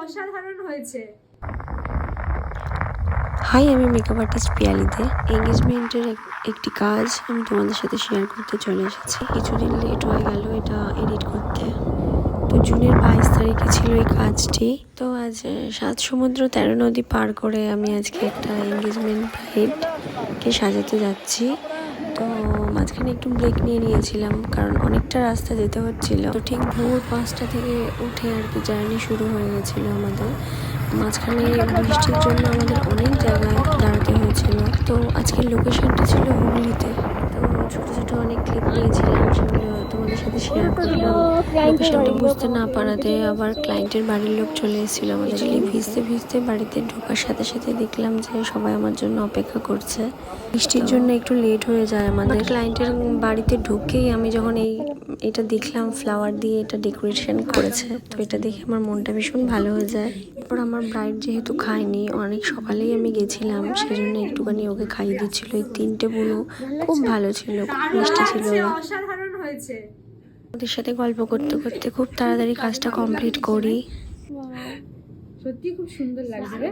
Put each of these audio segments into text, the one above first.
অসাধারণ হয়েছে। হাই, আমি মেকআপ আর্টিস্ট পিয়ালিতে। এঙ্গেজমেন্টের একটি কাজ আমি তোমাদের সাথে শেয়ার করতে চলে এসেছি। কিছুদিন লেট হয়ে গেল এটা এডিট করতে। তো জুনের 22 তারিখে ছিল এই কাজটি। তো আজ 7 সমুদ্র 13 নদী পার করে আমি আজকে একটা এঙ্গেজমেন্ট ব্রাইডকে সাজাতে যাচ্ছি। তো মাঝখানে একটু ব্রেক নিয়ে নিয়েছিলাম কারণ অনেকটা রাস্তা যেতে হচ্ছিল। তো ঠিক ভোর 5টা থেকে উঠে আর কি জার্নি শুরু হয়ে গেছিলো আমাদের। মাঝখানে বৃষ্টির জন্য আমাদের অনেক জায়গায় দাঁড়াতে হয়েছিল। তো আজকের লোকেশনটা ছিল হুগলিতে। তো ছোট ছোট অনেক ক্লিপ নিয়েছিলাম, সেগুলো তোমাদের সাথে শেয়ার করলাম। লোকেশনটা বুঝতে না পারাতে আবার ক্লায়েন্টের বাড়ির লোক চলে এসেছিল আমাদের। ভিজতে ভিজতে বাড়িতে ঢোকার সাথে সাথে দেখলাম যে সবাই আমার জন্য অপেক্ষা করছে। বৃষ্টির জন্য একটু লেট হয়ে যায় আমাদের। ক্লায়েন্টের বাড়িতে ঢুকেই আমি যখন এটা দেখলাম ফ্লাওয়ার দিয়ে এটা ডেকোরেশন করেছে, তো এটা দেখে আমার মনটা ভীষণ ভালো হয়ে যায়। তারপর আমার ব্রাইড যেহেতু খায়নি, অনেক সকালেই আমি গেছিলাম, সেজন্য একটুখানি ওকে খাইয়ে দিচ্ছিল। এই 3টে বুনু খুব ভালো ছিল, খুব মিষ্টি ছিল। অসাধারণ হয়েছে। ওদের সাথে গল্প করতে করতে খুব তাড়াতাড়ি কাজটা কমপ্লিট করি। সত্যি খুব সুন্দর লাগছে রে,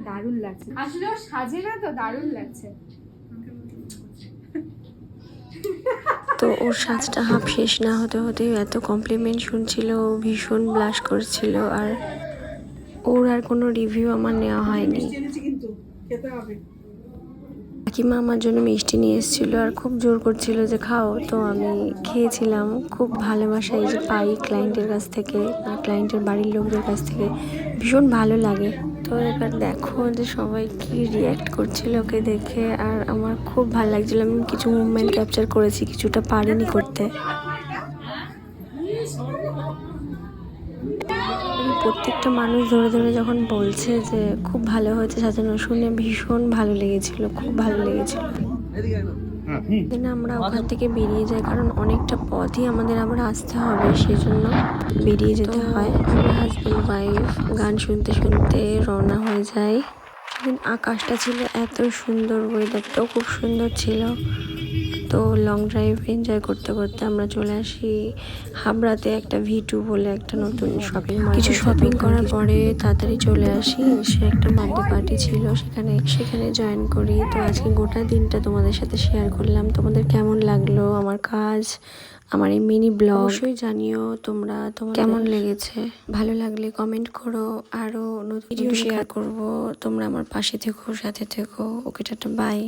দারুণ লাগছে। আসলে ও সাজে না তো, দারুণ লাগছে। তো ওর সাজটা হাফ শেষ না হতে হতেই এত কমপ্লিমেন্ট শুনছিল, ভীষণ ব্লাশ করছিল। আর ওর আর কোনো রিভিউ আমার নেওয়া হয়নি। কাকিমা আমার জন্য মিষ্টি নিয়ে এসেছিলো আর খুব জোর করছিল যে খাও। তো আমি খেয়েছিলাম। খুব ভালোবাসা এই যে পাই ক্লায়েন্টের কাছ থেকে আর ক্লায়েন্টের বাড়ির লোকদের কাছ থেকে, ভীষণ ভালো লাগে। তো এবার দেখো যে সবাই কি রিয়্যাক্ট করছিল ওকে দেখে, আর আমার খুব ভালো লাগছিল। আমি কিছু মুভমেন্ট ক্যাপচার করেছি, কিছুটা পারিনি করতে। প্রত্যেকটা মানুষ ধরে ধরে যখন বলছে যে খুব ভালো হয়েছে সাজানো, শুনে ভীষণ ভালো লেগেছিল, খুব ভালো লেগেছিল। আমরা ওখান থেকে বেরিয়ে যাই কারণ অনেকটা পথই আমাদের আবার আসতে হবে, সেজন্য বেরিয়ে যেতে হয়। আমরা হাজব্যান্ড ওয়াইফ গান শুনতে শুনতে রওনা হয়ে যাই। সেদিন আকাশটা ছিল এত সুন্দর, ওয়েদারটাও খুব সুন্দর ছিল। তো লং ড্রাইভ এনজয় করতে করতে আমরা চলে আসি হাবড়াতে একটা V2 বলে একটা নতুন শপিং মল। কিছু শপিং করার পরে তাড়াতাড়ি চলে আসি। সে একটা বার্থডে পার্টি ছিল, সেখানে জয়েন করি। তো আজকে গোটা দিনটা তোমাদের সাথে শেয়ার করলাম। তোমাদের কেমন লাগলো আমার কাজ, আমার এই মিনি ব্লগ অবশ্যই জানিও তোমরা কেমন লেগেছে। ভালো লাগলে কমেন্ট করো, আরও নতুন ভিডিও শেয়ার করব। তোমরা আমার পাশে থেকো, সাথে থেকো। ওকে, টাটা, বাই।